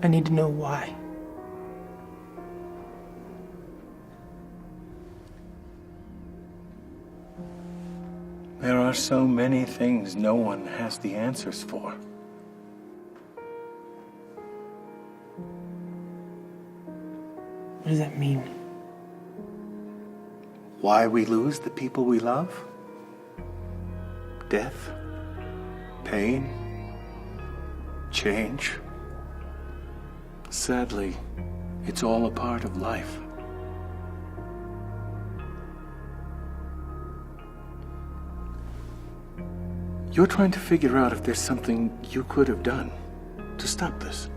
I need to know why. There are so many things no one has the answers for. What does that mean? Why we lose the people we love? Death, pain, change. Sadly, it's all a part of life. You're trying to figure out if there's something you could have done to stop this.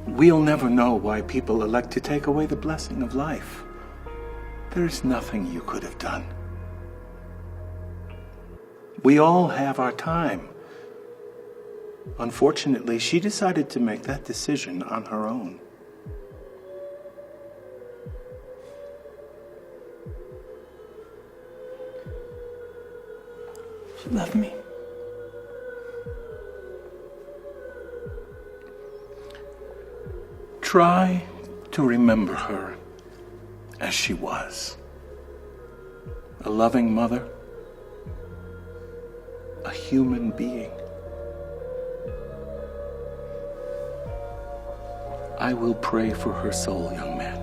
We'll never know why people elect to take away the blessing of life. There's nothing you could have done. We all have our time. Unfortunately, she decided to make that decision on her own. She left me. Try to remember her as she was. A loving mother, a human being. I will pray for her soul, young man.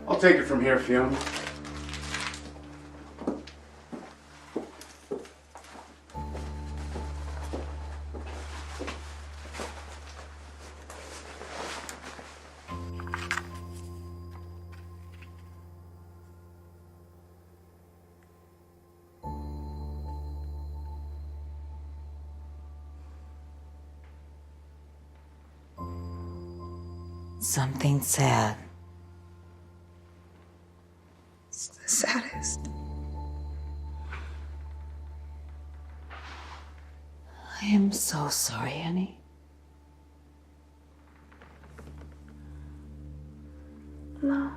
I'll take it from here, Fiona. Something sad. It's the saddest. I am so sorry, Annie. No.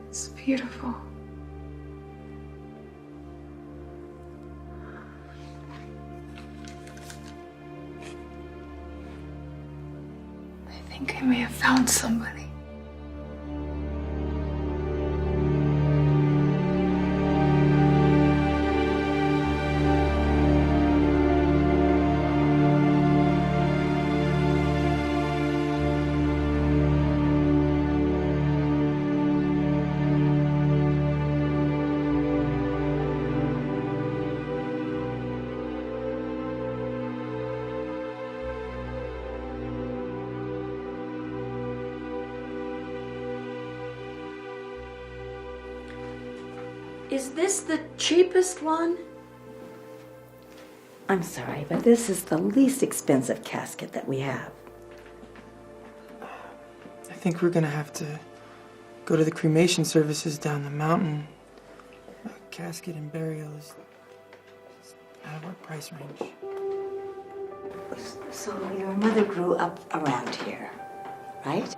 It's beautiful. I think I may have found somebody. Is this the cheapest one? I'm sorry, but this is the least expensive casket that we have. I think we're gonna have to go to the cremation services down the mountain. A casket and burial is out of our price range. So your mother grew up around here, right?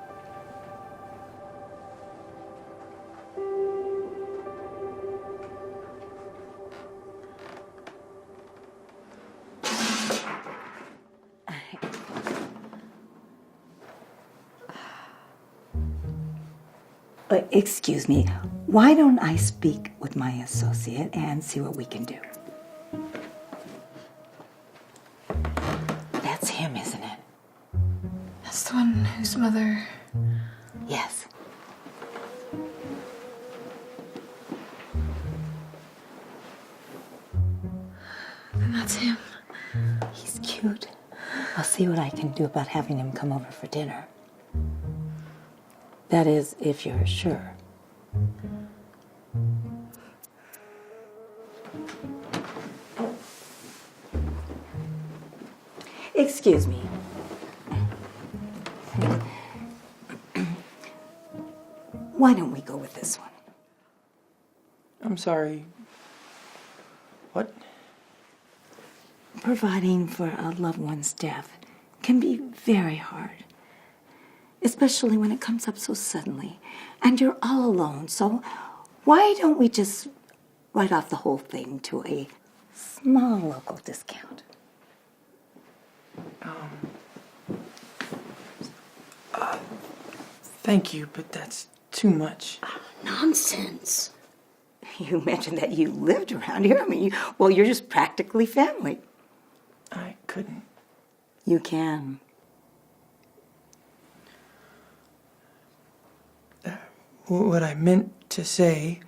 Excuse me, why don't I speak with my associate and see what we can do? That's him, isn't it? That's the one whose mother... Yes. Then that's him. He's cute. I'll see what I can do about having him come over for dinner. That is, if you're sure. Excuse me. Why don't we go with this one? I'm sorry. What? Providing for a loved one's death can be very hard, especially when it comes up so suddenly and you're all alone. So why don't we just write off the whole thing to a small local discount? Thank you, but that's too much. Nonsense. You mentioned that you lived around here. I mean, you're just practically family. I couldn't. You can. What I meant to say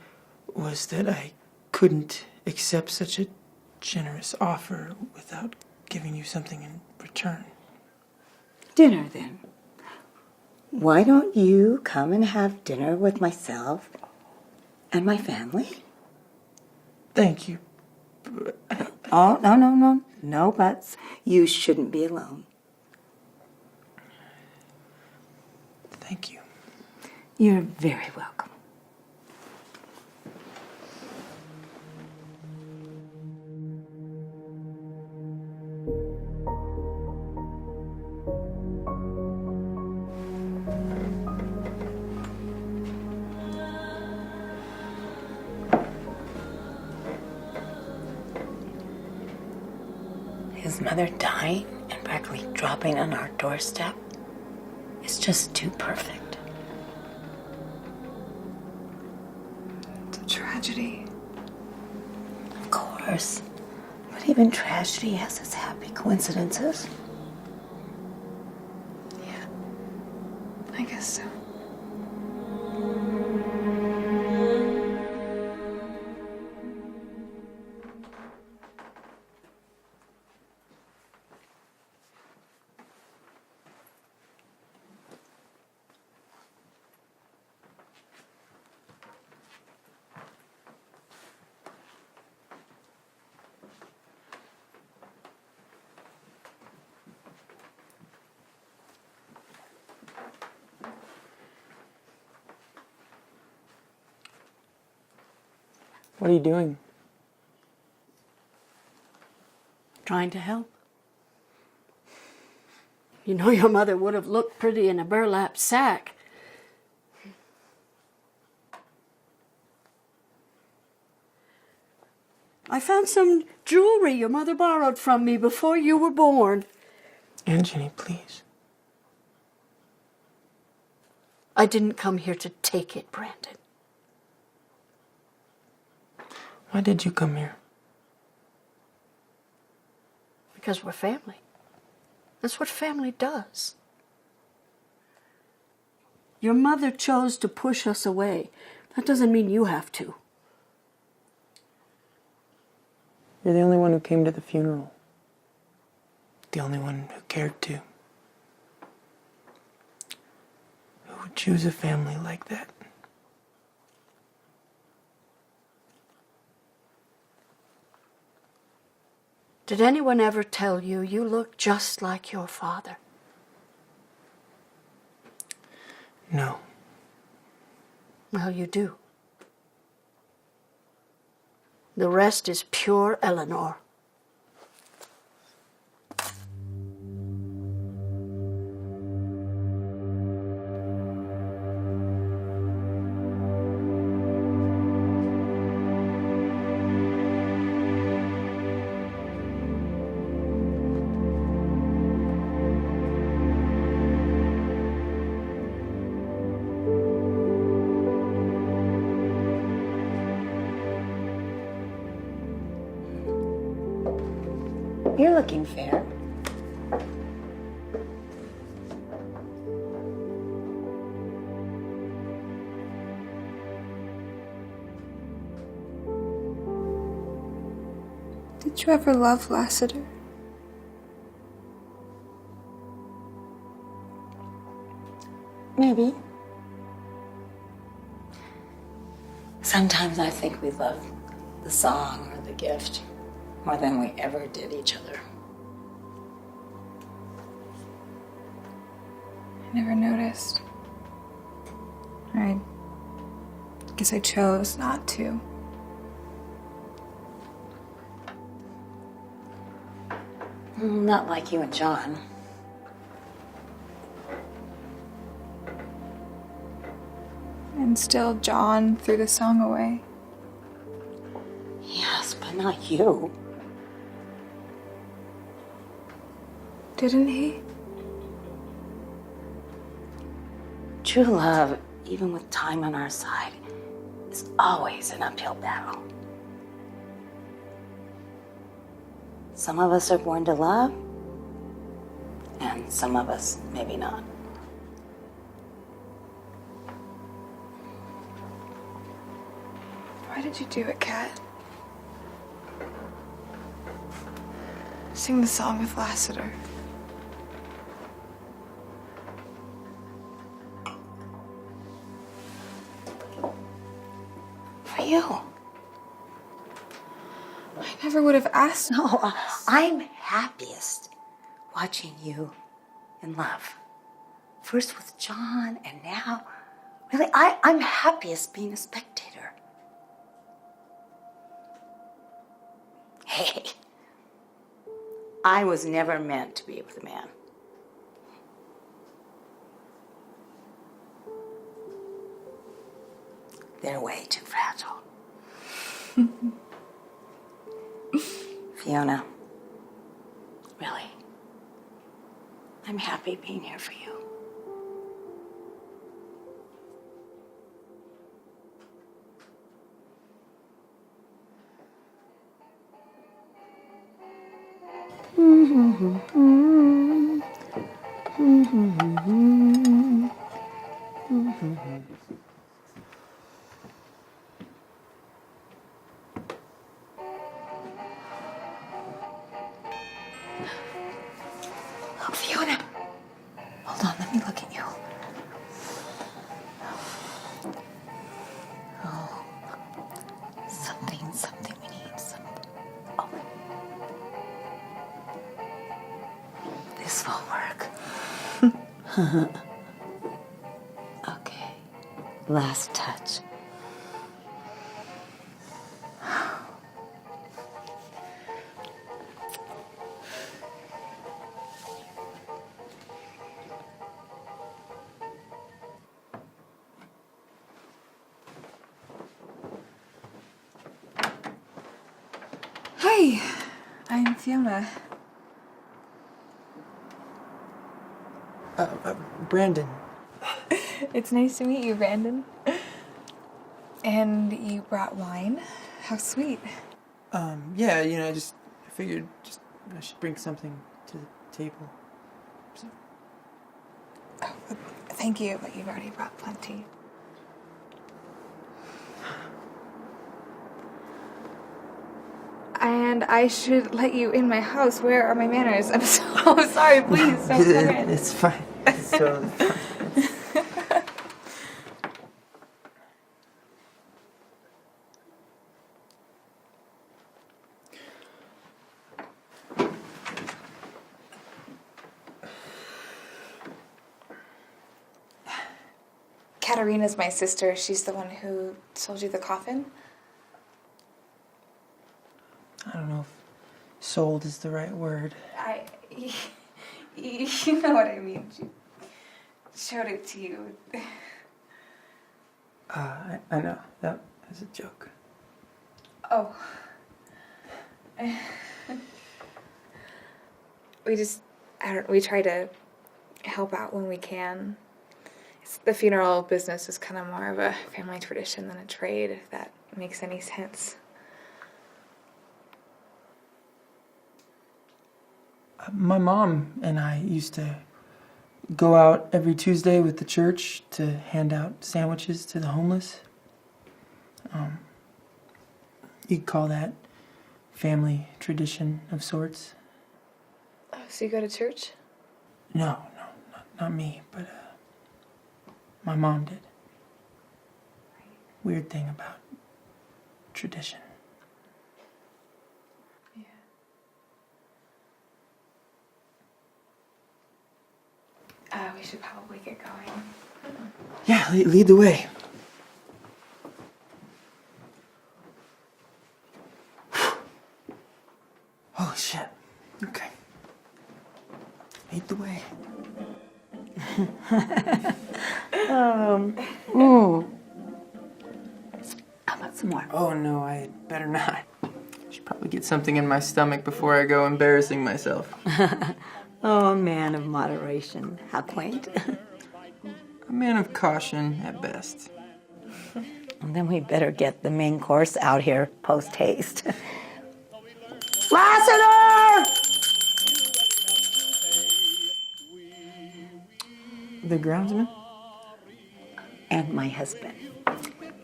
was that I couldn't accept such a generous offer without giving you something in return. Dinner, then. Why don't you come and have dinner with myself and my family? Thank you. Oh, no. No buts. You shouldn't be alone. Thank you. You're very welcome. His mother dying and practically dropping on our doorstep is just too perfect. It's a tragedy. Of course. But even tragedy has its happy coincidences. Yeah. I guess so. What are you doing? Trying to help. You know your mother would have looked pretty in a burlap sack. I found some jewelry your mother borrowed from me before you were born. Anthony, please. I didn't come here to take it, Brandon. Why did you come here? Because we're family. That's what family does. Your mother chose to push us away. That doesn't mean you have to. You're the only one who came to the funeral. The only one who cared to. Who would choose a family like that? Did anyone ever tell you you look just like your father? No. Well, you do. The rest is pure Eleanor. You're looking fair. Did you ever love Lassiter? Maybe. Sometimes I think we love the song or the gift more than we ever did each other. I never noticed. I guess I chose not to. Not like you and John. And still, John threw the song away. Yes, but not you. Didn't he? True love, even with time on our side, is always an uphill battle. Some of us are born to love, and some of us maybe not. Why did you do it, Kat? Sing the song with Lassiter. For you. I never would have asked. No, I'm happiest watching you in love. First with John, and now, really, I'm happiest being a spectator. Hey, I was never meant to be with a man. They're way too fragile. Fiona, really, I'm happy being here for you. Oh, Fiona, hold on, let me look at you. Oh, something we need. Oh. This will work. Okay, last touch. Hi, I'm Fiona. Brandon. It's nice to meet you, Brandon. And you brought wine? How sweet. Yeah, I figured I should bring something to the table. So, Oh, thank you, but you've already brought plenty. And I should let you in my house. Where are my manners? I'm so sorry. Please don't come in. It's fine. It's totally fine. Katerina's my sister. She's the one who sold you the coffin. I don't know if sold is the right word. You know what I mean. She showed it to you. I know. That was a joke. Oh. We try to help out when we can. The funeral business is kind of more of a family tradition than a trade, if that makes any sense. My mom and I used to go out every Tuesday with the church to hand out sandwiches to the homeless. You'd call that family tradition of sorts. Oh, so you go to church? No, not me, but my mom did. Weird thing about tradition. We should probably get going. Yeah, lead the way. Holy shit. Okay. Lead the way. How about some more? Oh no, I better not. Should probably get something in my stomach before I go embarrassing myself. Oh, a man of moderation. How quaint. A man of caution at best. And then we better get the main course out here post-haste. Lassiter! The groundsman? And my husband.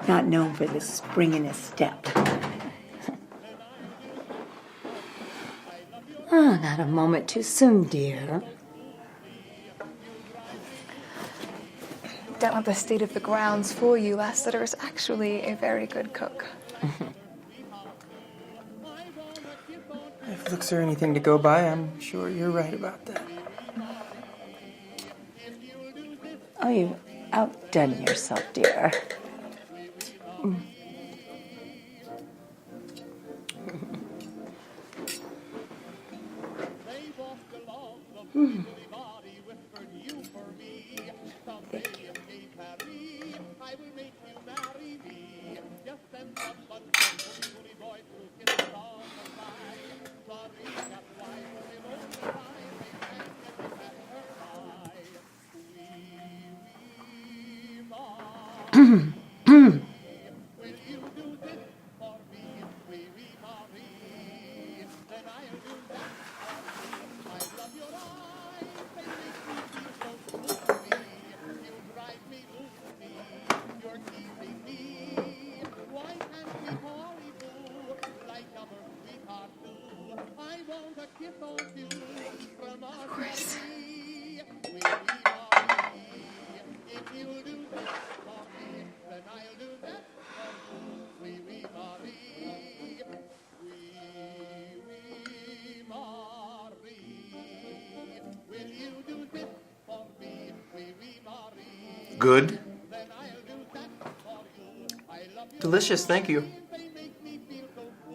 Not known for the spring in his step. Oh, not a moment too soon, dear. Don't let the state of the grounds fool you. Lassiter is actually a very good cook. If looks are anything to go by, I'm sure you're right about that. Oh, you've outdone yourself, dear. Of course. Good? Delicious, thank you.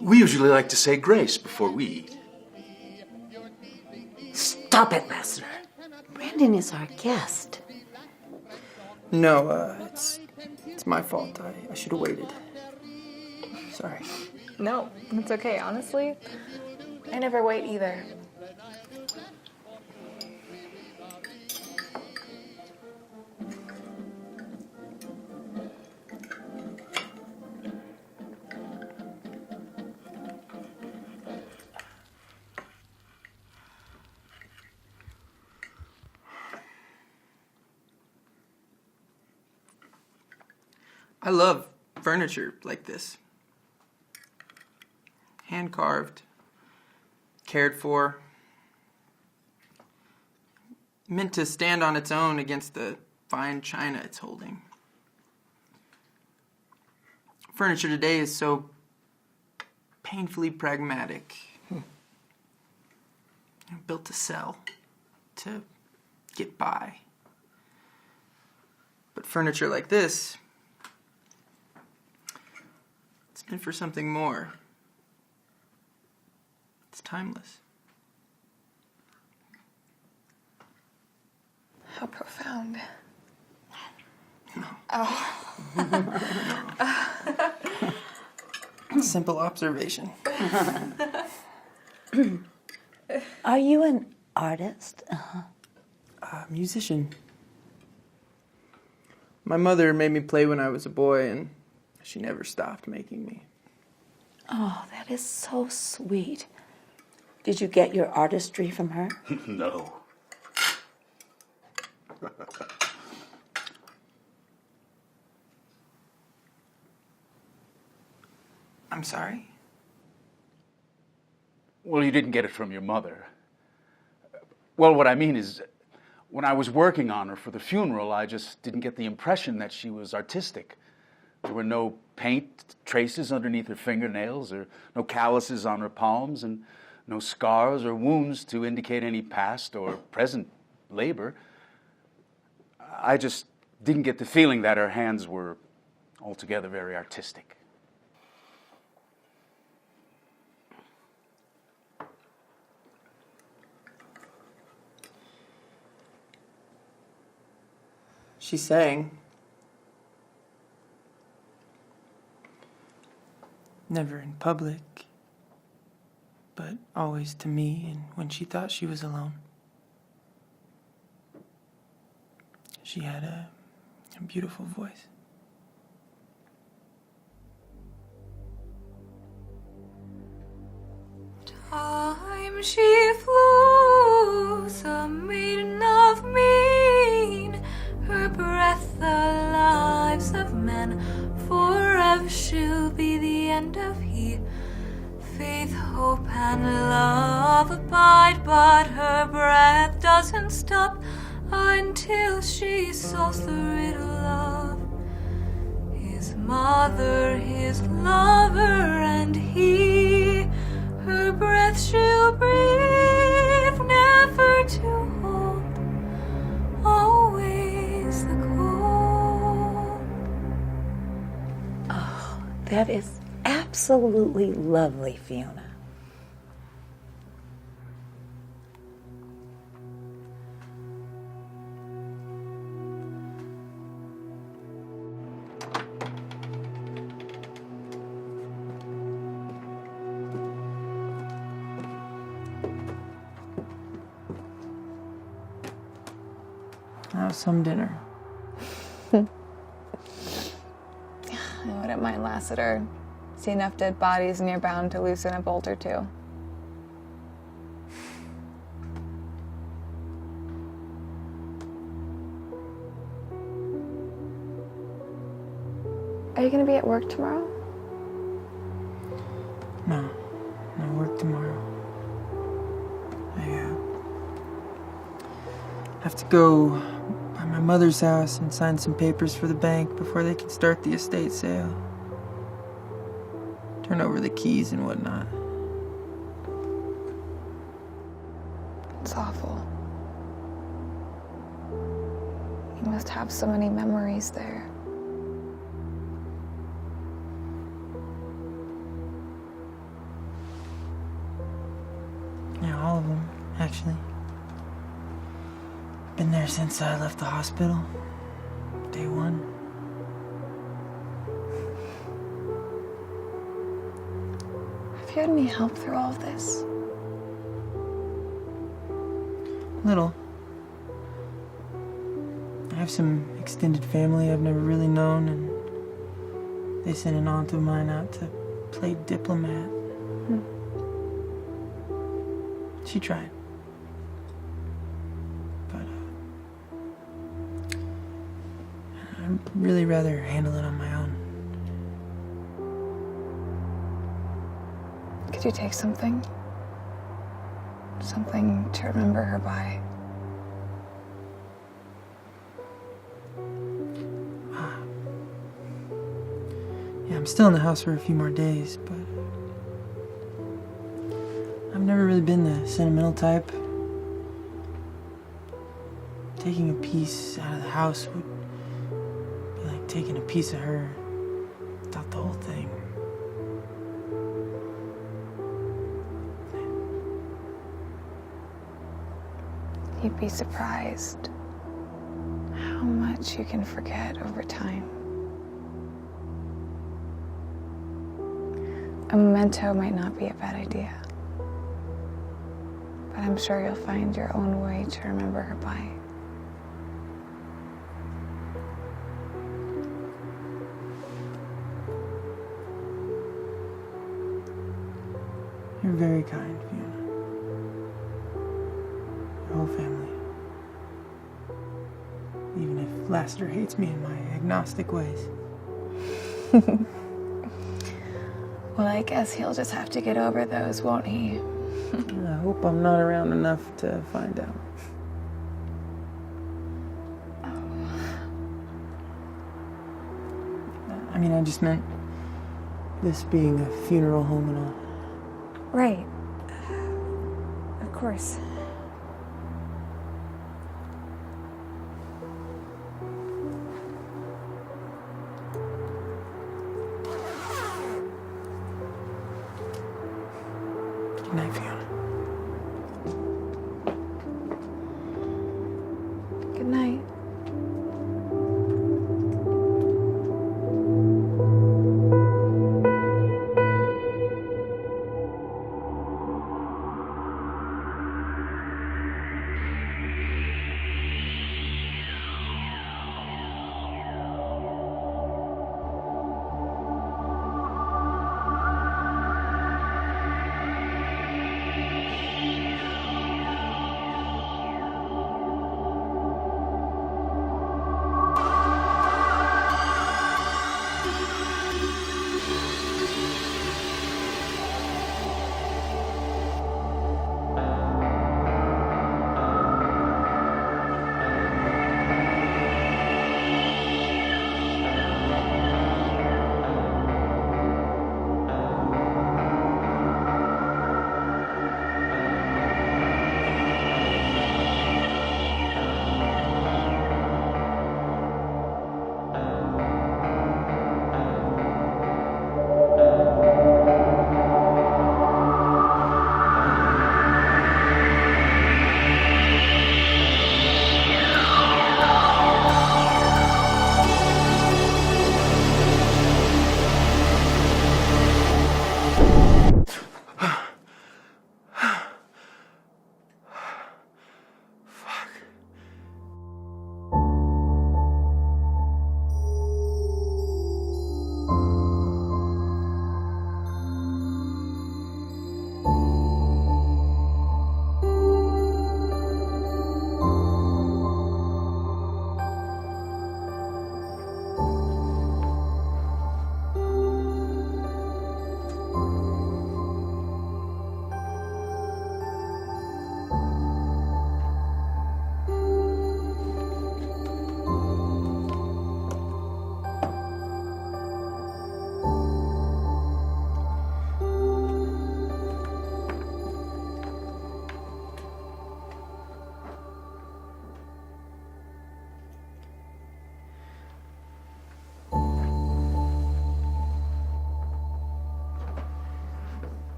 We usually like to say grace before we eat. Stop it, Lassiter. Brandon is our guest. No, it's my fault. I should have waited. Sorry. No, it's okay. Honestly, I never wait either. I love furniture like this. Hand carved, cared for, meant to stand on its own against the fine china it's holding. Furniture today is so painfully pragmatic. Built to sell, to get by. But furniture like this, it's meant for something more. It's timeless. How profound. Simple observation. Are you an artist? Musician. My mother made me play when I was a boy, and she never stopped making me. Oh, that is so sweet. Did you get your artistry from her? No. I'm sorry? Well, you didn't get it from your mother. Well, what I mean is, when I was working on her for the funeral, I just didn't get the impression that she was artistic. There were no paint traces underneath her fingernails, or no calluses on her palms, and no scars or wounds to indicate any past or present labor. I just didn't get the feeling that her hands were altogether very artistic. She sang. Never in public, but always to me and when she thought she was alone. She had a beautiful voice. Time she flows, a maiden of mien, her breath the lives of men, forever she'll be the end of he. Faith, hope, and love abide, but her breath doesn't stop until she solves the riddle of his mother, his lover, and he. Her breath she'll breathe, never to hold, always the cold. Oh, that is absolutely lovely, Fiona. How's some dinner? I wouldn't mind Lassiter. See enough dead bodies and you're bound to loosen a bolt or two. Are you gonna be at work tomorrow? No, I work tomorrow. I have to go by my mother's house and sign some papers for the bank before they can start the estate sale. Turn over the keys and whatnot. It's awful. You must have so many memories there. Yeah, all of them, actually. Been there since I left the hospital. Day one. Have you had any help through all of this? Little. I have some extended family I've never really known, and they sent an aunt of mine out to play diplomat. She tried. But I'd really rather handle it on my own. Could you take something? Something to remember her by? Yeah, I'm still in the house for a few more days, but I've never really been the sentimental type. Taking a piece out of the house would be like taking a piece of her without the whole thing. You'd be surprised how much you can forget over time. A memento might not be a bad idea, but I'm sure you'll find your own way to remember her by. You're very kind, Fiona. whole family. Even if Lassiter hates me in my agnostic ways. Well, I guess he'll just have to get over those, won't he? I hope I'm not around enough to find out. I mean, I just meant this being a funeral home and all. Right. Of course. Good night, Fiona. Good night.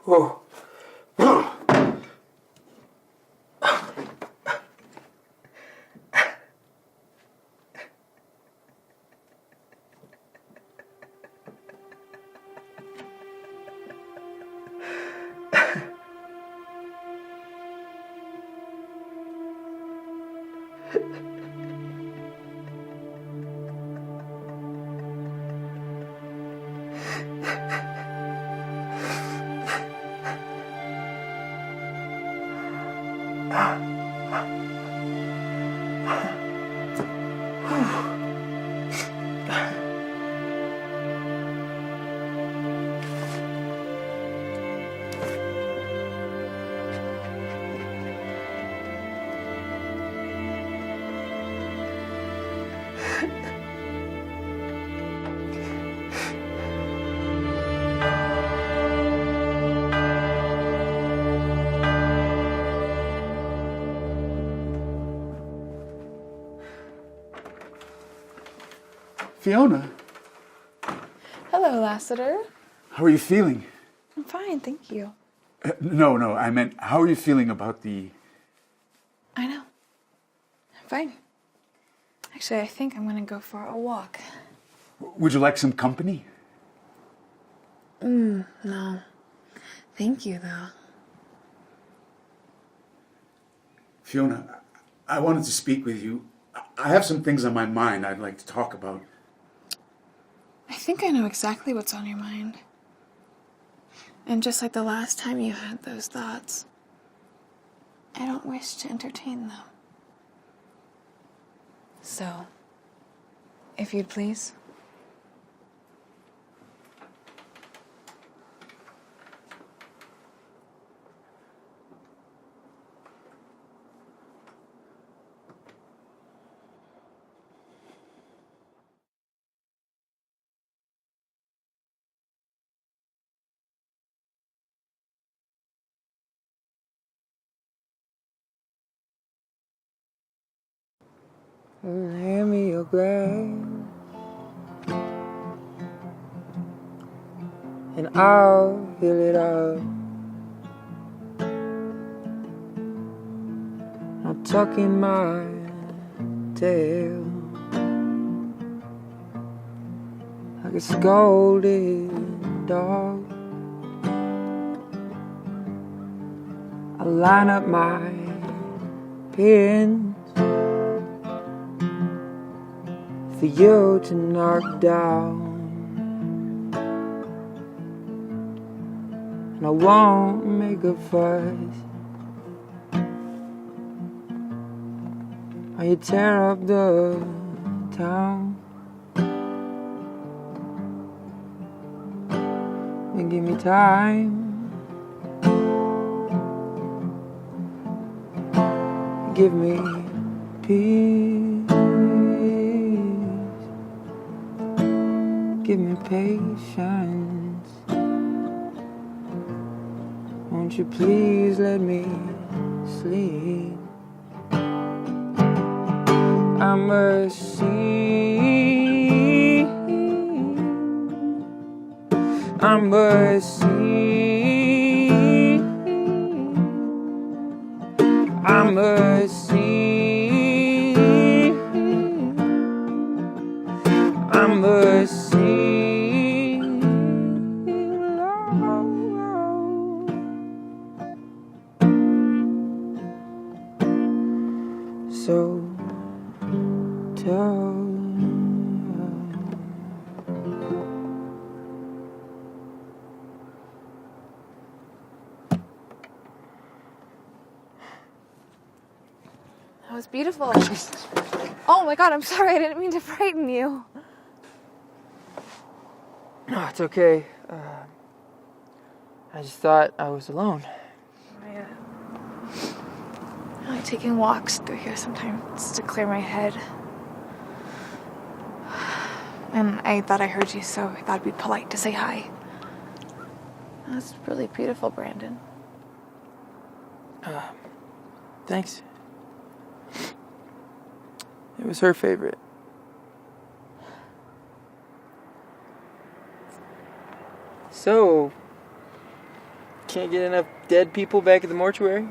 Whoa. Fiona, Hello, Lassiter. how are you feeling? I'm fine, thank you. No, I meant, how are you feeling about the... I know. I'm fine. Actually, I think I'm gonna go for a walk. Would you like some company? No. Thank you, though. Fiona, I wanted to speak with you. I have some things on my mind I'd like to talk about. I think I know exactly what's on your mind. And just like the last time you had those thoughts, I don't wish to entertain them. So, if you'd please. Hand me your glass, and I'll fill it up. I'll tuck in my tail like a scolded dog. I'll line up my pins for you to knock down, and I won't make a fuss while you tear up the town. And give me time, give me peace. Give me patience. Won't you please let me sleep? I must see. I must see. I must see. I must see. So tell. That was beautiful. Oh my god, I'm sorry, I didn't mean to frighten you. No, it's okay. I just thought I was alone. I like taking walks through here sometimes to clear my head. And I thought I heard you, so I thought it'd be polite to say hi. That's really beautiful, Brandon. Thanks. It was her favorite. So, can't get enough dead people back at the mortuary?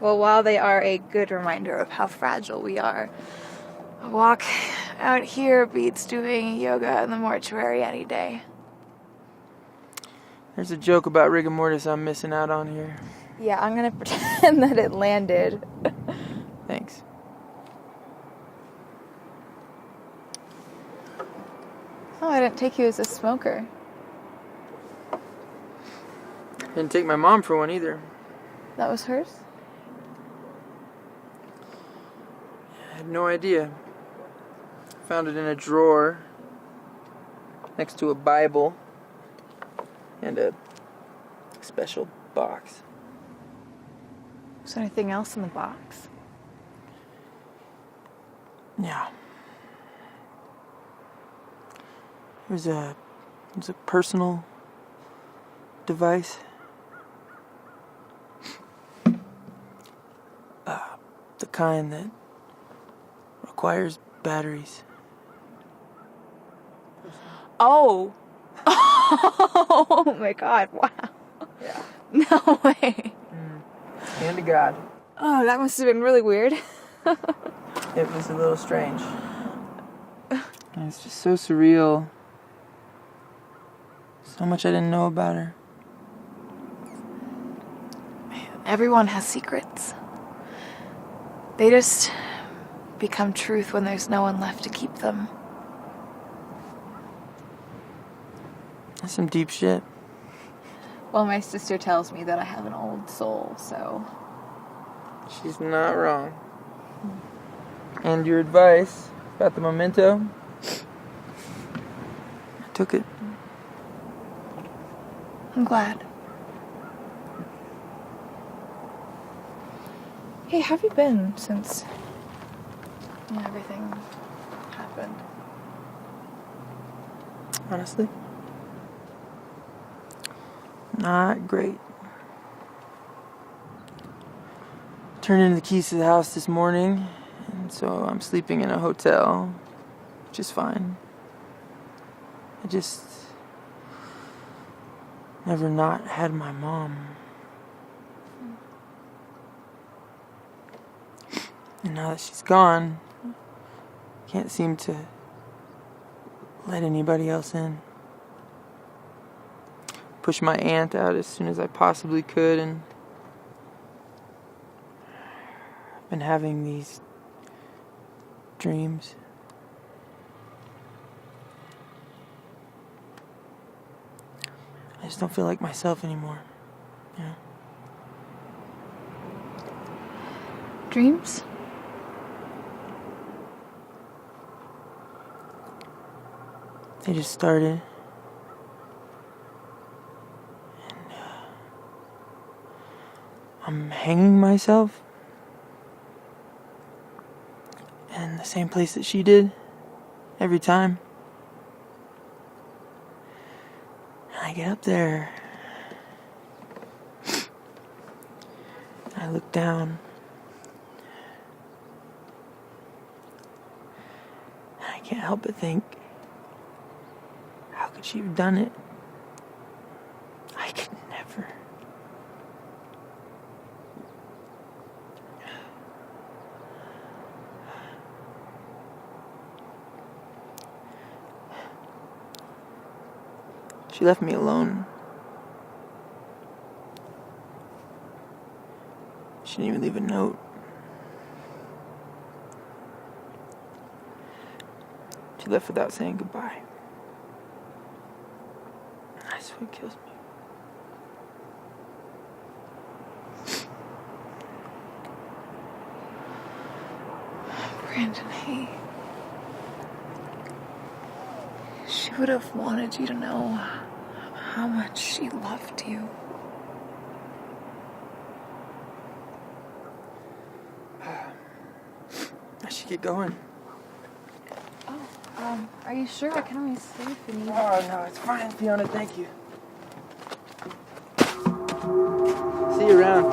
Well, while they are a good reminder of how fragile we are, a walk out here beats doing yoga in the mortuary any day. There's a joke about rigor mortis I'm missing out on here. Yeah, I'm gonna pretend that it landed. Thanks. Oh, I didn't take you as a smoker. Didn't take my mom for one either. That was hers? I had no idea. Found it in a drawer next to a Bible and a special box. Was there anything else in the box? Yeah. It was a personal device. The kind that requires batteries. Oh. Oh my God! Wow. Yeah. No way. Hand to God. Oh, that must have been really weird. It was a little strange. And it's just so surreal. So much I didn't know about her. Everyone has secrets. They just become truth when there's no one left to keep them. That's some deep shit. Well, my sister tells me that I have an old soul, so... She's not wrong. And your advice about the memento? I took it. I'm glad. Hey, how have you been since everything happened? Honestly, not great. Turned in the keys to the house this morning, and so I'm sleeping in a hotel, which is fine. I just never not had my mom. And now that she's gone, can't seem to let anybody else in. Pushed my aunt out as soon as I possibly could, and I've been having these dreams. I just don't feel like myself anymore, you know? Dreams? They just started. And I'm hanging myself in the same place that she did every time. And I get up there. I look down. And I can't help but think, how could she have done it? I could never. She left me alone. She didn't even leave a note. She left without saying goodbye. That's what kills me. Brandon, hey. She would have wanted you to know how much she loved you. I should get going. Are you sure? I can always stay if you need. Oh, no, it's fine, Fiona, thank you. See you around.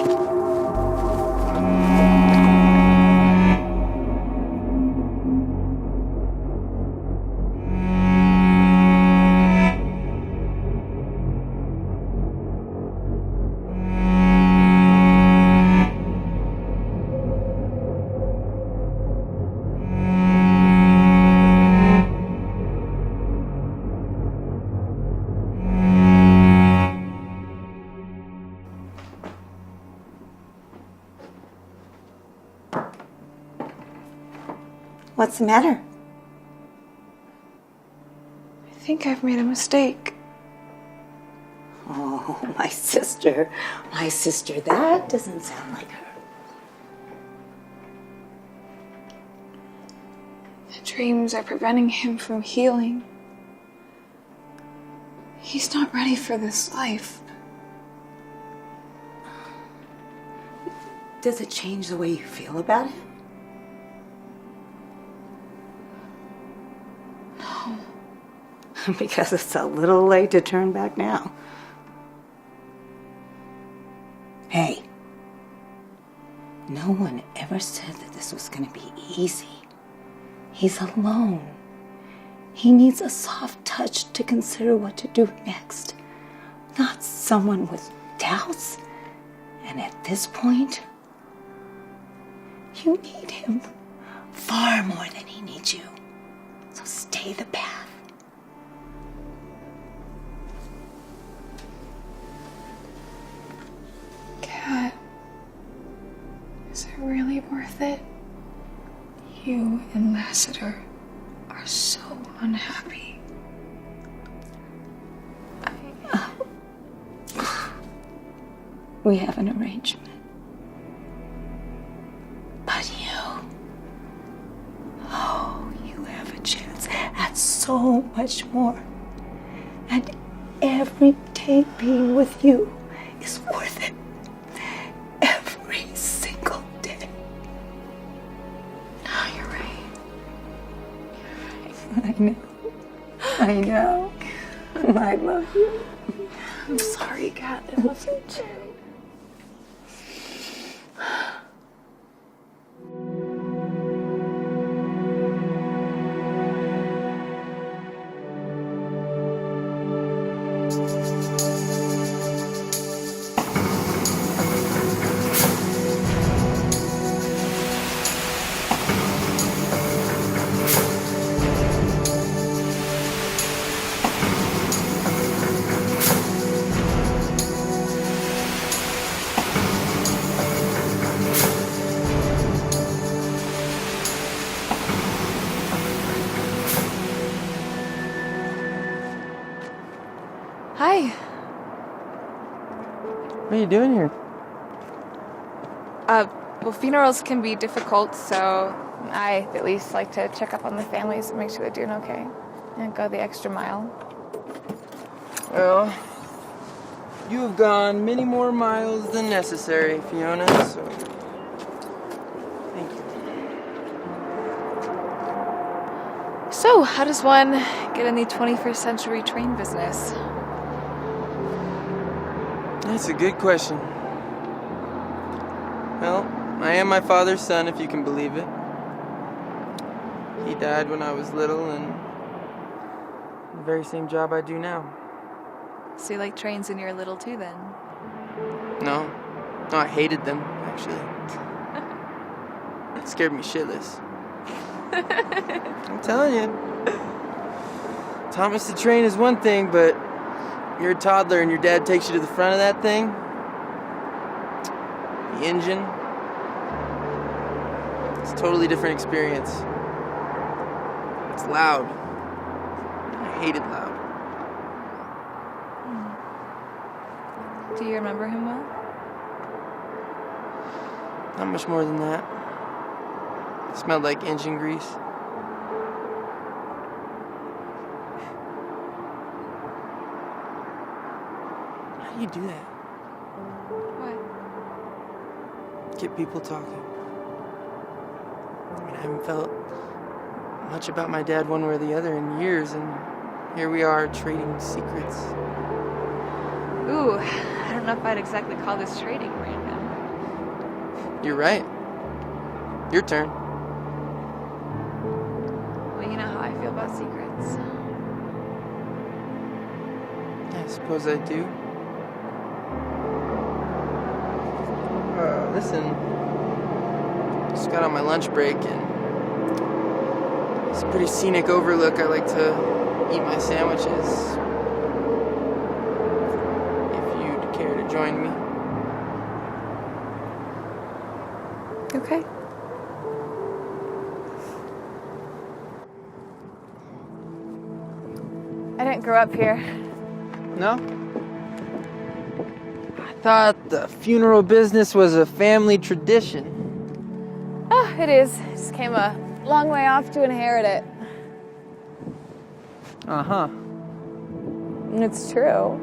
What's the matter? I think I've made a mistake. Oh, my sister. My sister, that doesn't sound like her. The dreams are preventing him from healing. He's not ready for this life. Does it change the way you feel about him? Because it's a little late to turn back now. Hey, no one ever said that this was going to be easy. He's alone. He needs a soft touch to consider what to do next, not someone with doubts. And at this point, you need him far more than he needs you. So stay the path. Kat, is it really worth it? You and Lassiter are so unhappy. We have an arrangement. But you have a chance at so much more. And every day being with you is worth it. Every single day. Oh, you're right. I know. I know. I love you. I'm sorry, Kat. I love you too. Hi. What are you doing here? Well, funerals can be difficult, so I at least like to check up on the families and make sure they're doing okay. And go the extra mile. Well, you have gone many more miles than necessary, Fiona, so thank you. So, how does one get in the 21st century train business? That's a good question. Well, I am my father's son, if you can believe it. He died when I was little, and the very same job I do now. So you like trains when you were little too, then? No, I hated them, actually. It scared me shitless. I'm telling you. Thomas the Train is one thing, but you're a toddler and your dad takes you to the front of that thing. The engine. It's a totally different experience. It's loud. I hated loud. Do you remember him well? Not much more than that. It smelled like engine grease. How do you do that? What? Get people talking. I mean, I haven't felt much about my dad one way or the other in years, and here we are trading secrets. Ooh, I don't know if I'd exactly call this trading, Brandon. You're right. Your turn. Well, you know how I feel about secrets. I suppose I do. Listen, just got on my lunch break, and it's a pretty scenic overlook. I like to eat my sandwiches. If you'd care to join me. Okay. I didn't grow up here. No? I thought the funeral business was a family tradition. Oh, it is. Just came a long way off to inherit it. Uh-huh. It's true.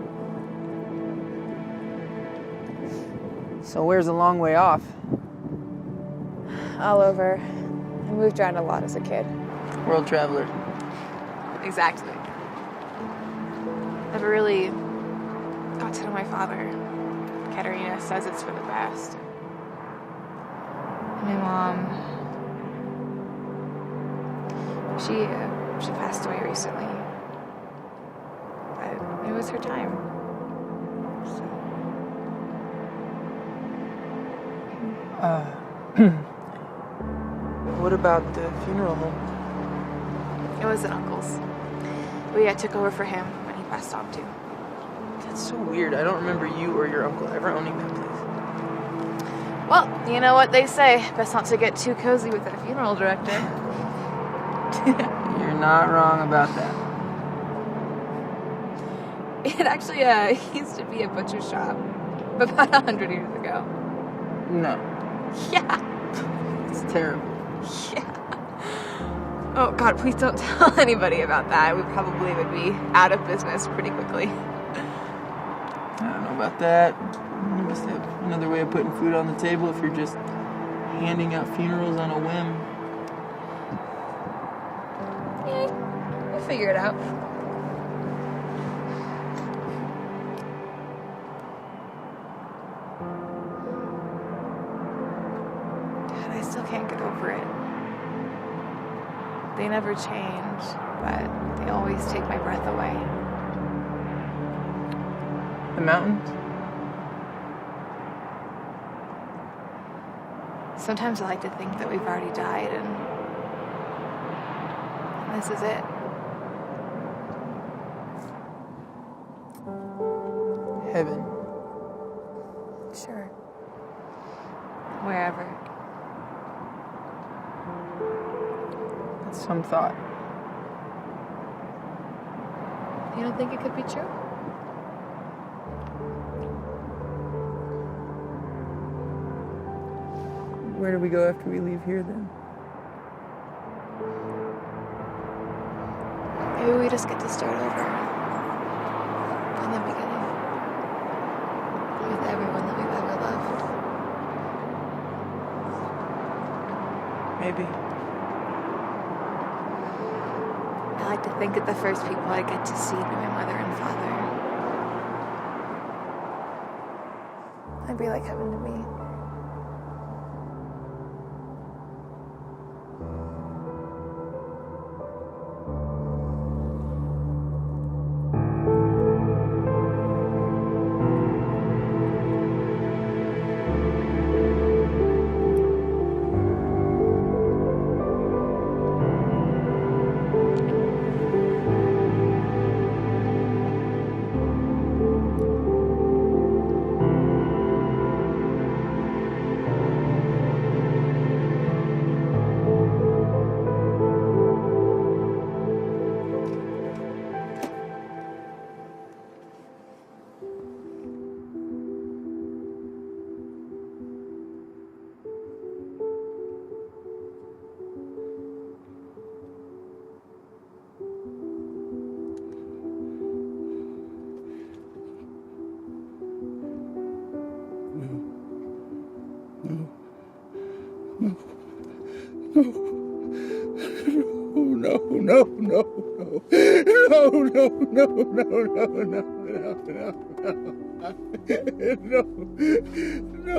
So where's a long way off? All over. I moved around a lot as a kid. World traveler. Exactly. never really got to know my father. Katerina says it's for the best. My mom, she passed away recently. But it was her time. So. What about the funeral home? It was an uncle's. We took over for him when he passed on too. That's so weird. I don't remember you or your uncle ever owning that place. Well, you know what they say. Best not to get too cozy with a funeral director. You're not wrong about that. It actually used to be a butcher shop about 100 years ago. No. Yeah. It's terrible. Yeah. Oh, God, please don't tell anybody about that. We probably would be out of business pretty quickly. I don't know about that. You must have another way of putting food on the table if you're just handing out funerals on a whim. Yeah, we'll figure it out. God, I still can't get over it. They never change, but they always take my breath away. The mountains? Sometimes I like to think that we've already died and this is it. Heaven. Sure. Wherever. That's some thought. You don't think it could be true? Where do we go after we leave here then? Maybe we just get to start over. From the beginning. With everyone that we've ever loved. Maybe. I like to think that the first people I get to see be my mother and father. That'd be like heaven to me. No.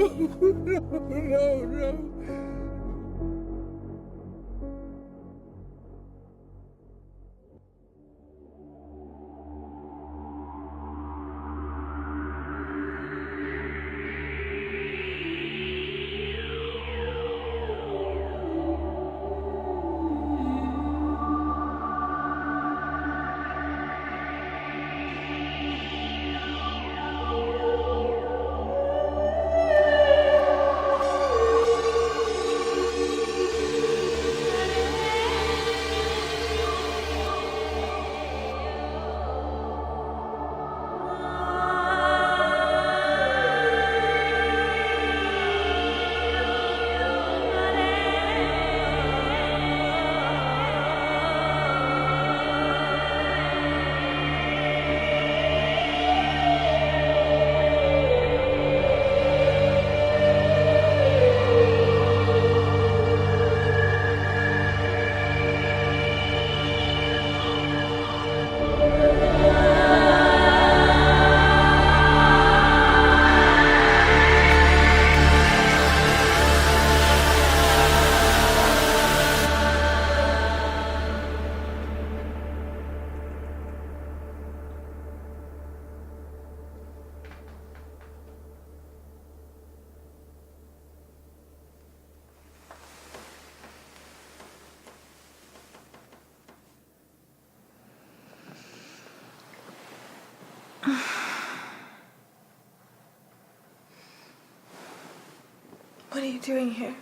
What are you doing here?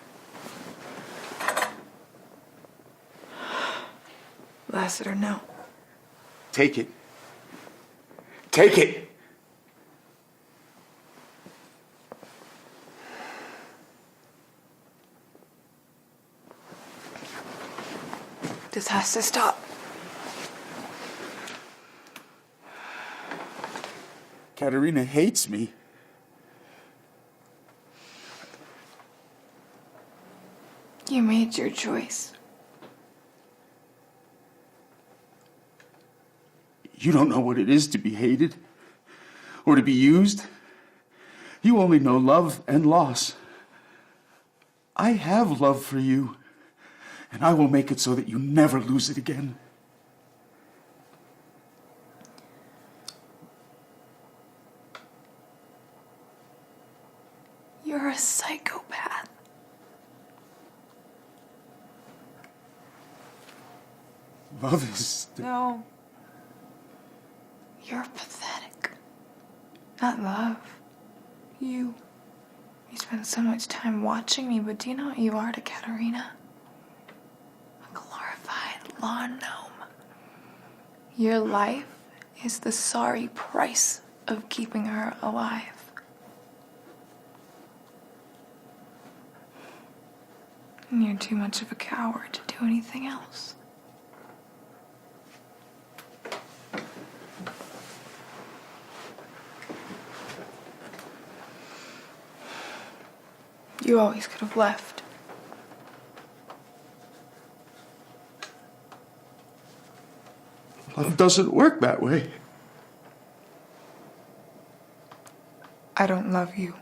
Lassiter, no. Take it. Take it! This has to stop. Katerina hates me. You made your choice. You don't know what it is to be hated or to be used. You only know love and loss. I have love for you, and I will make it so that you never lose it again. You're a psychopath. Love is... No. You're pathetic. Not love. You spend so much time watching me, but do you know what you are to Katerina? A glorified lawn gnome. Your life is the sorry price of keeping her alive. And you're too much of a coward to do anything else. You always could have left. Love doesn't work that way. I don't love you.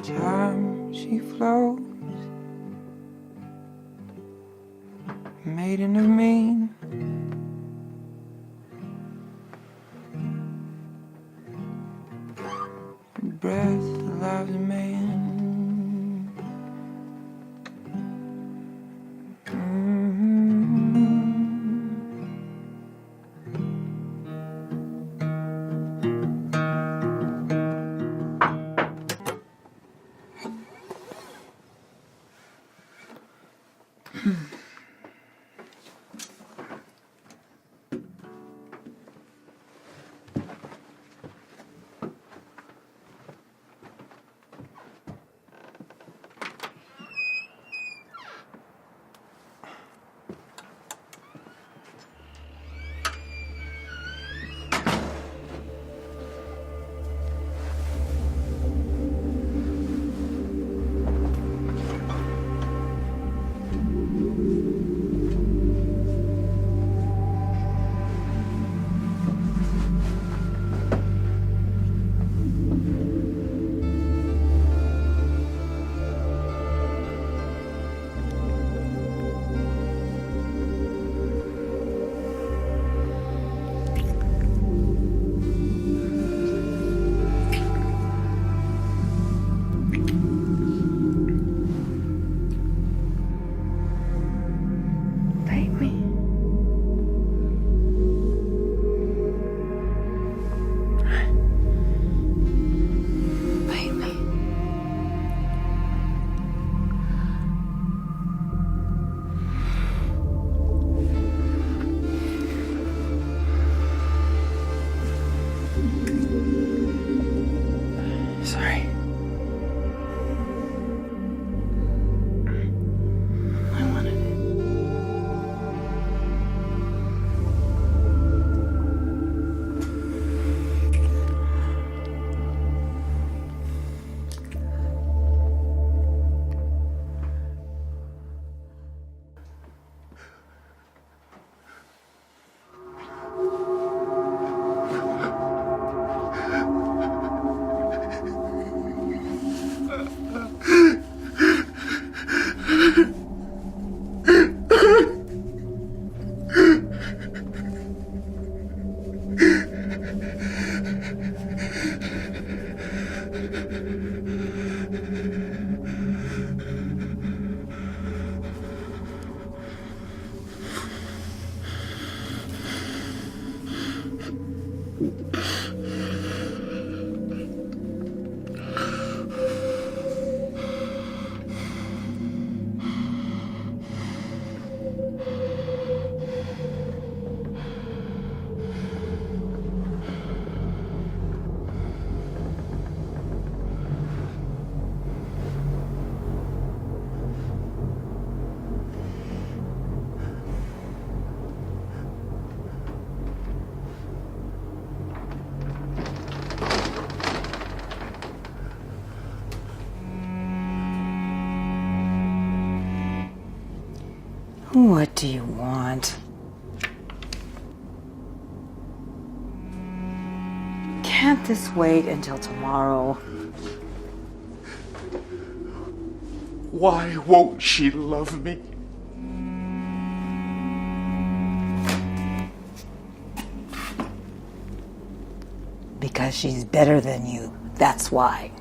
Time she flows, maiden of mien. Her breath alive a man. What do you want? Can't this wait until tomorrow? Why won't she love me? Because she's better than you. That's why.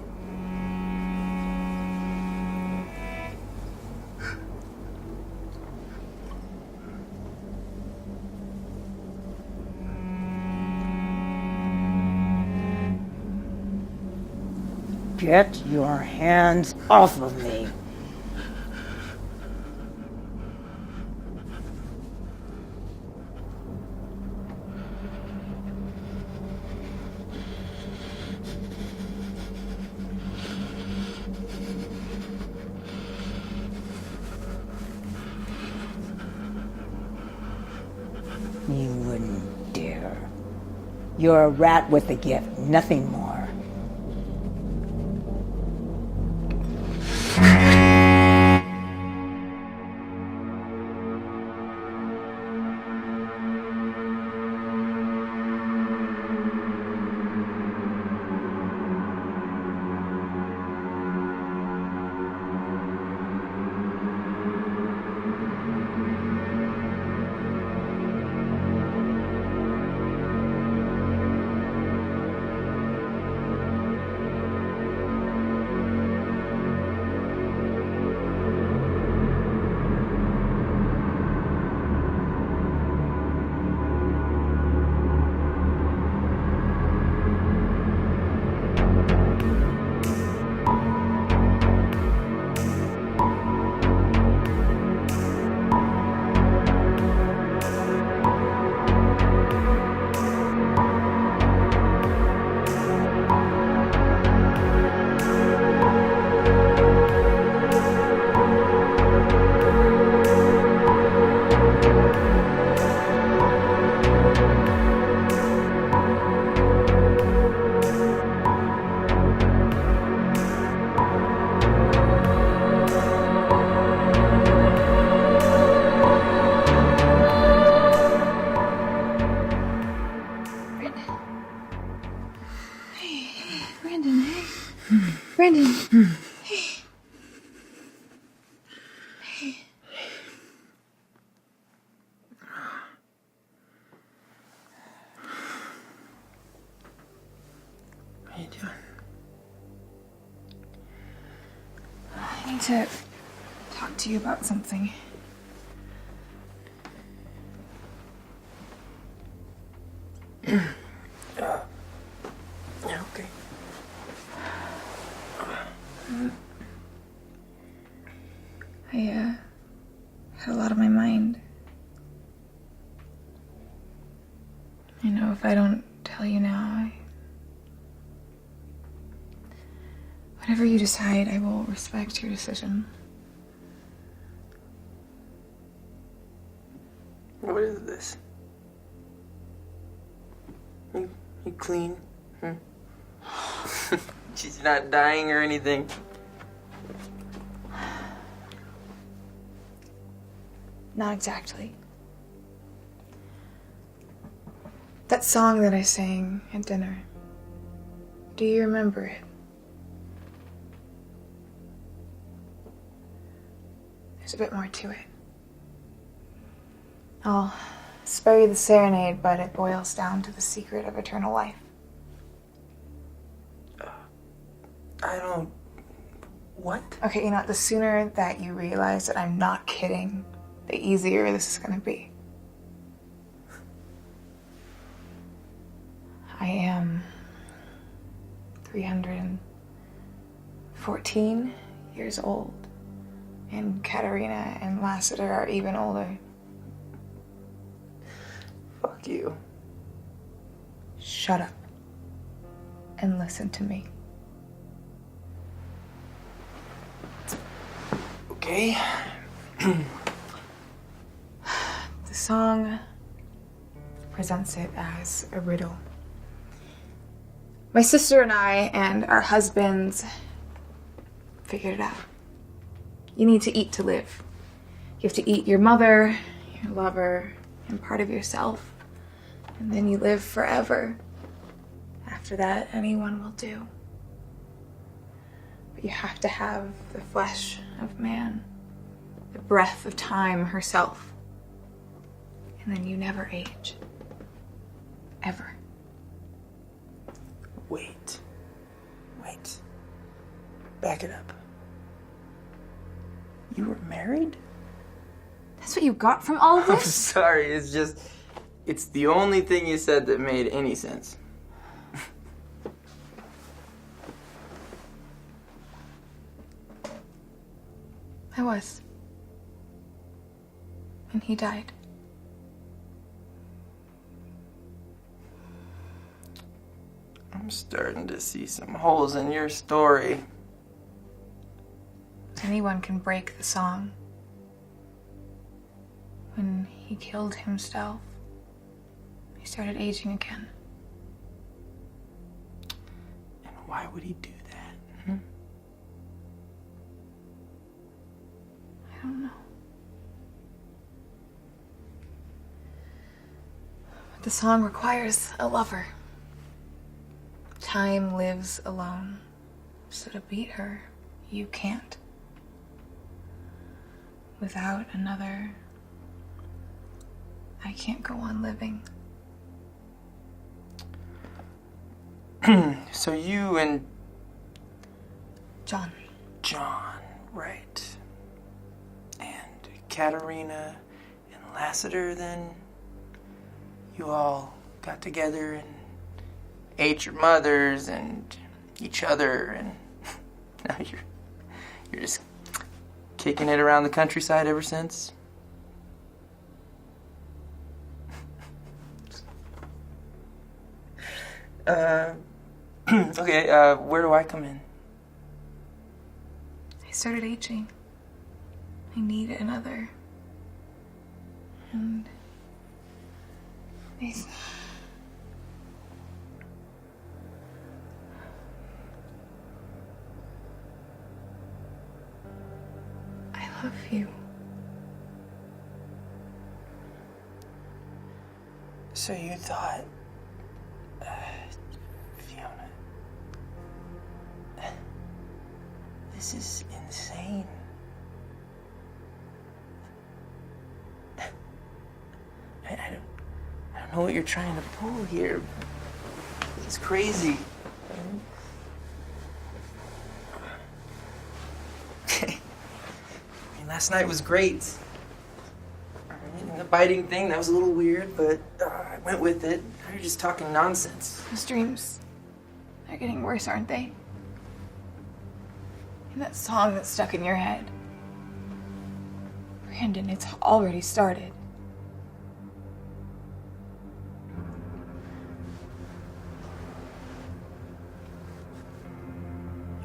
Get your hands off of me. You wouldn't dare. You're a rat with a gift, nothing more. Brandon. Hey. Hey. What are you doing? I need to talk to you about something. Yeah, okay. I had a lot on my mind. I know if I don't tell you now, whatever you decide, I will respect your decision. What is this? You clean? She's not dying or anything. Not exactly. That song that I sang at dinner, do you remember it? There's a bit more to it. I'll Spare you the serenade, but it boils down to the secret of eternal life. I don't... What? Okay, you know what? The sooner that you realize that I'm not kidding, the easier this is gonna be. I am 314 years old, and Katerina and Lassiter are even older. Fuck you. Shut up and listen to me. Okay. The song presents it as a riddle. My sister and I and our husbands figured it out. You need to eat to live. You have to eat your mother, your lover, and part of yourself. And then you live forever. After that, anyone will do. But you have to have the flesh of man, the breath of time herself. And then you never age. Ever. Wait. Back it up. You were married? That's what you got from all of I'm this? sorry, it's the only thing you said that made any sense. I was. And he died. I'm starting to see some holes in your story. Anyone can break the song. When he killed himself, he started aging again. And why would he do that? Hmm? I don't know. But the song requires a lover. Time lives alone. So to beat her, you can't. Without another, I can't go on living. So you and John. John, right. And Katerina and Lassiter, then you all got together and ate your mothers and each other, and now you're just kicking it around the countryside ever since? Okay, where do I come in? I started aging. I need another. And I love you. So you thought, Fiona, this is insane. I don't know what you're trying to pull here. It's crazy. Okay. I mean, last night was great. And the biting thing, that was a little weird, but I went with it. Now you're just talking nonsense. Those dreams, they're getting worse, aren't they? And that song that's stuck in your head. Brandon, it's already started.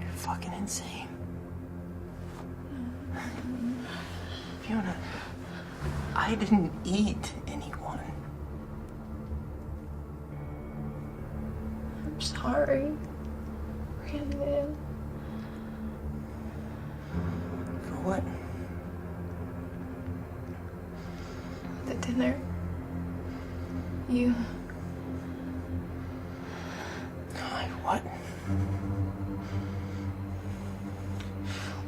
You're fucking insane. Fiona, I didn't eat anyone. I'm sorry, Brandon. For what? The dinner. You. What?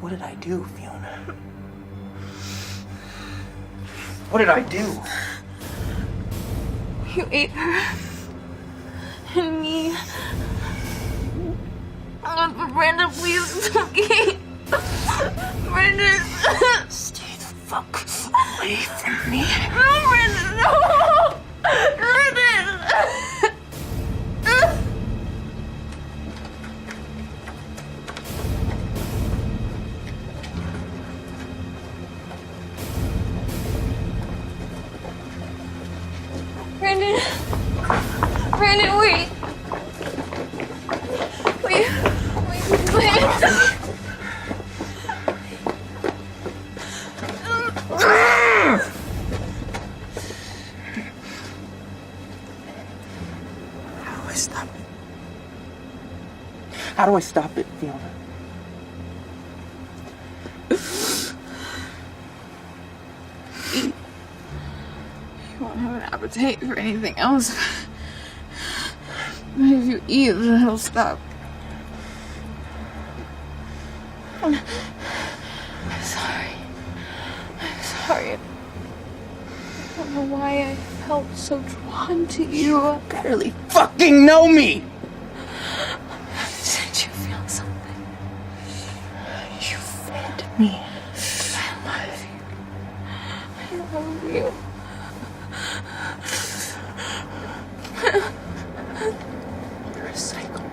What did I do, Fiona? What did I do? You ate her. And me. Brandon, please, it's okay. Brandon. Stay the fuck away from me. No, Brandon, no! Brandon! Brandon. Brandon, wait. Wait. How do I stop it? How do I stop it, Fiona? You won't have an appetite for anything else. But if you eat, then it'll stop. I'm sorry. I'm sorry. I don't know why I felt so drawn to you. You barely fucking know me! Did you feel something? You fed me. I love you. You're a psychopath.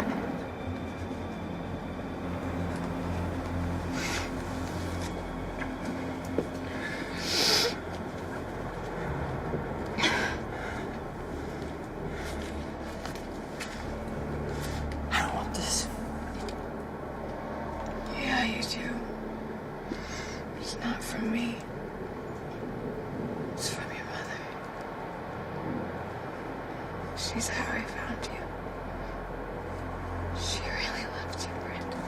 I don't want this. Yeah, you do. It's not from me. It's from your mother. She's how I found you. She really loved you, Brandon.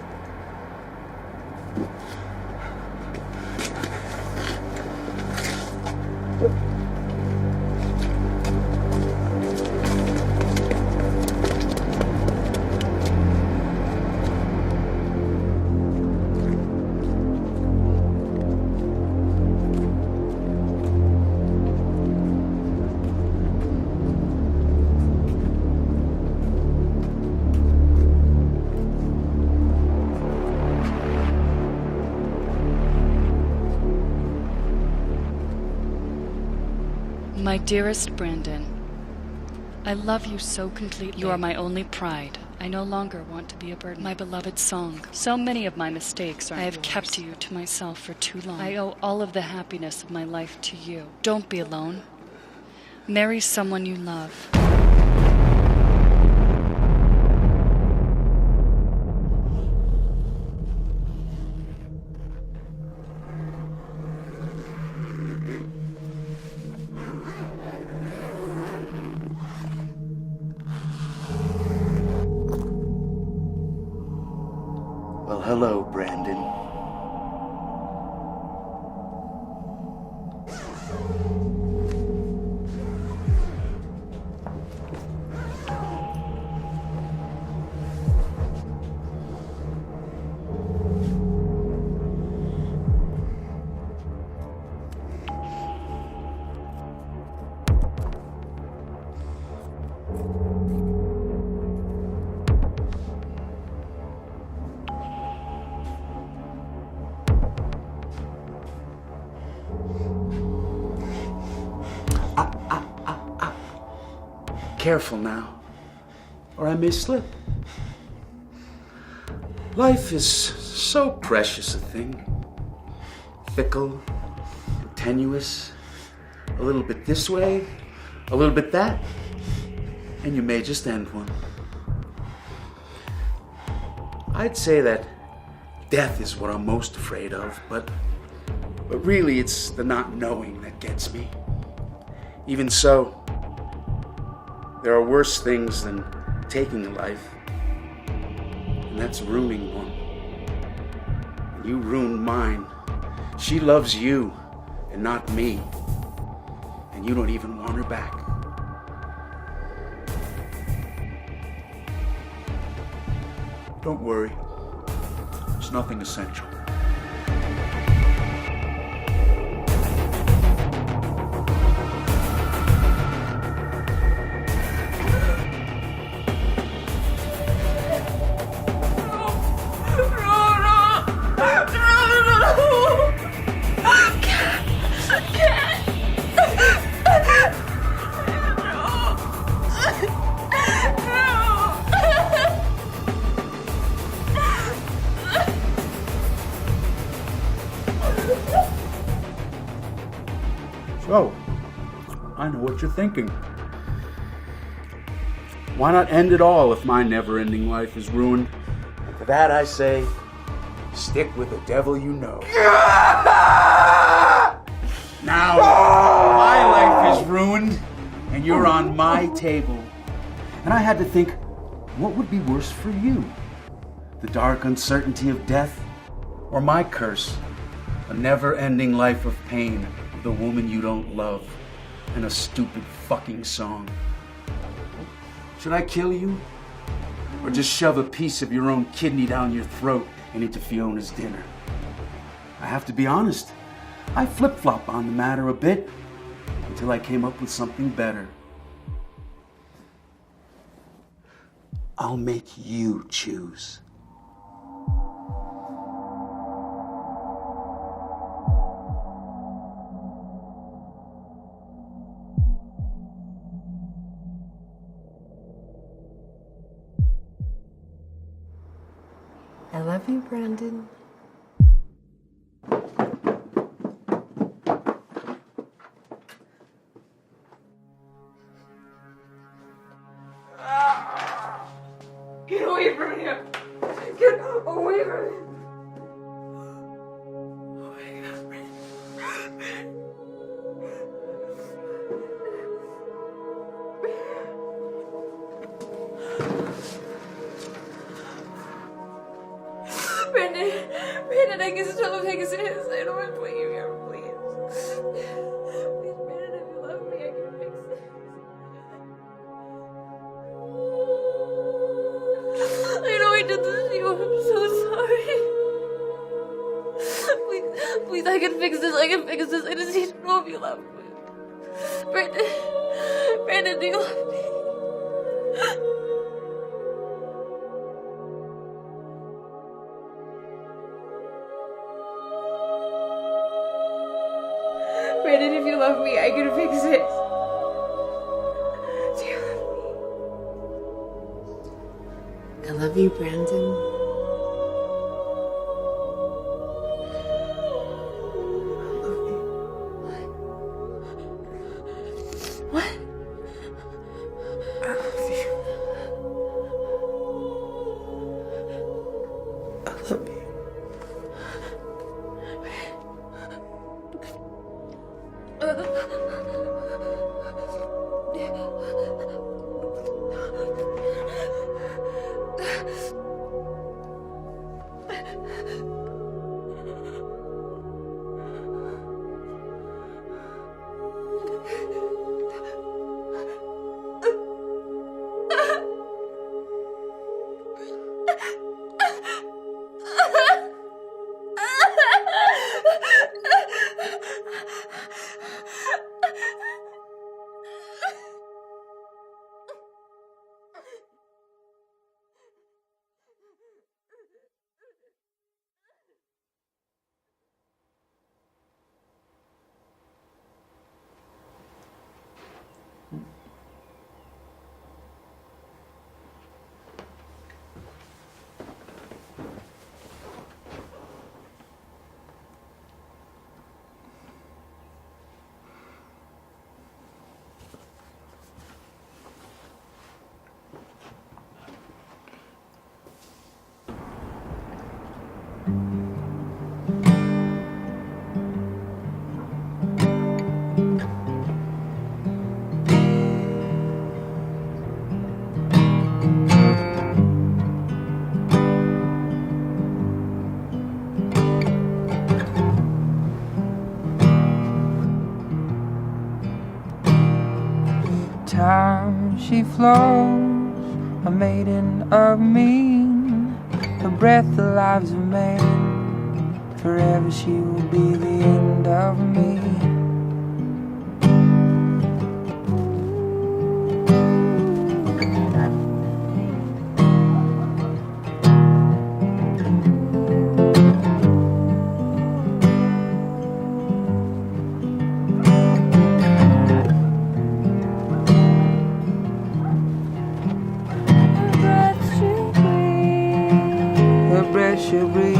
My dearest Brandon, I love you so completely. You are my only pride. I no longer want to be a burden. My beloved song. So many of my mistakes are I have kept you to myself for too long. I owe all of the happiness of my life to you. Don't be alone. Marry someone you love. Well, hello, Brandon. Careful now, or I may slip. Life is so precious a thing. Fickle, tenuous, a little bit this way, a little bit that, and you may just end one. I'd say that death is what I'm most afraid of, but really it's the not knowing that gets me. Even so, there are worse things than taking a life, and that's ruining one. You ruined mine. She loves you and not me, and you don't even want her back. Don't worry. It's nothing essential. Oh, I know what you're thinking. Why not end it all if my never-ending life is ruined? And to that I say, stick with the devil you know. Now, my life is ruined, and you're on my table. And I had to think, what would be worse for you? The dark uncertainty of death, or my curse? A never-ending life of pain with a woman you don't love, and a stupid fucking song. Should I kill you? Or just shove a piece of your own kidney down your throat and into Fiona's dinner? I have to be honest. I flip-flop on the matter a bit until I came up with something better. I'll make you choose. I love you, Brandon. Get away from him! Get away from him! Brandon, I can still fix this. I don't want to put you here, please. Please, Brandon, if you love me, I can fix this. I know I did this to you. I'm so sorry. Please, I can fix this. I can fix this. I just need to know if you love me. Brandon, do you love me? Brandon, if you love me, I can fix it. Do you love me? I love you, Brandon. Time she flows, a maiden of me, her breath the lives of man. Forever she will be the end of me. She'll breathe,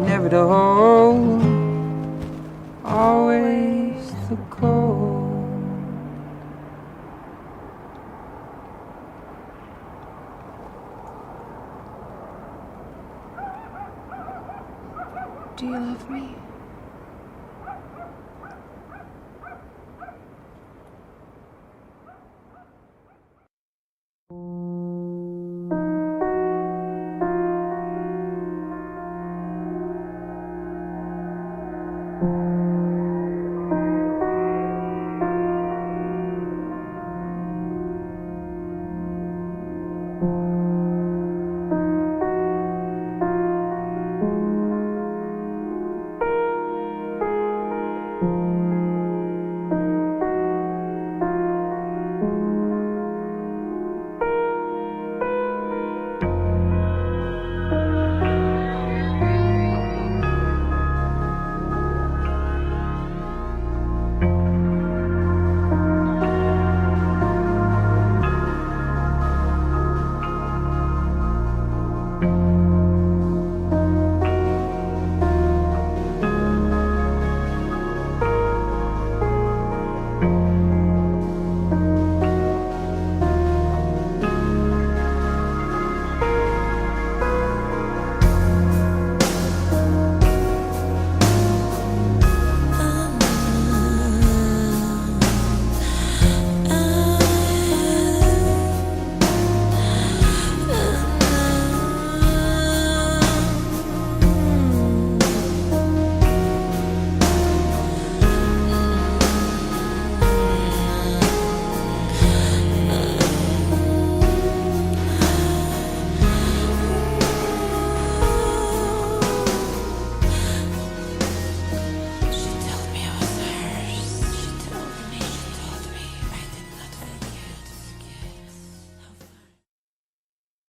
never to hold. love me?